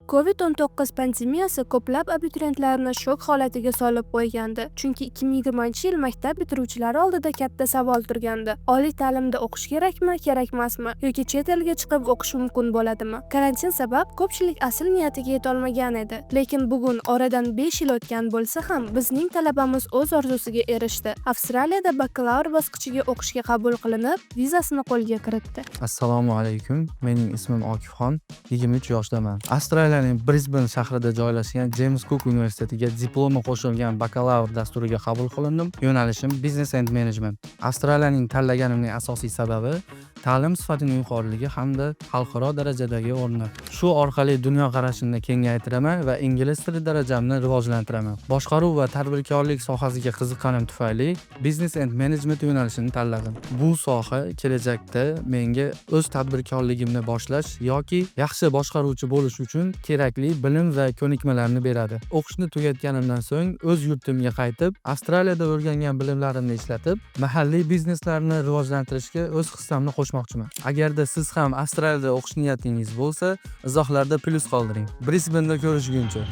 COVID-19 pandemiyasi ko'plab abituriyentlarni shok holatiga solib qo'ygandi. Chunki 2020-yil maktab bitiruvchilari oldida katta savol turgandi. Oliy ta'limda o'qish kerakmi, kerakmasmi yoki chet elga chiqib o'qish mumkin bo'ladimi? Karantin sabab ko'pchilik asl niyatiga yeta olmagan edi. Lekin bugun oradan 5 yil o'tgan bo'lsa ham bizning talabamiz o'z orzusiga erishdi. Avstraliyada bakalavr bosqichiga o'qishga qabul qilinib, vizasini qo'lga kiritdi. Assalomu alaykum. Mening ismim Okifxon, 23 yoshdaman. Avstraliyaning Brisbane shahrida joylashgan James Cook universitetiga diplomi qo'shilgan bakalavr dasturiga qabul qilindim. Yo'nalishim Business and Management. Avstraliyaning tanlaganimning asosiy sababi ta'lim sifatining yuqoriligi hamda xalqaro darajadagi o'rni. Shu orqali dunyo qarashimni kengaytiraman va ingliz tili darajamni rivojlantiraman. Boshqaruv va tadbirkorlik sohasiga qiziqqanim tufayli Business and Management yo'nalishini tanladim. Bu soha kelajakda menga o'z tadbirkorligimni boshlash yoki yaxshi boshqaruvchi bo'lish uchun kerakli bilim va ko'nikmalarni beradi. O'qishni tugatganimdan so'ng o'z yurtimga qaytib, Avstraliyada o'rgangan bilimlarimni ishlatib, mahalliy bizneslarni rivojlantirishga o'z hissamni qo'shmoqchiman. Agarda siz ham Avstraliyada o'qish niyatingiz bo'lsa, izohlarda plus qoldiring. Brisbaneda ko'rishguncha.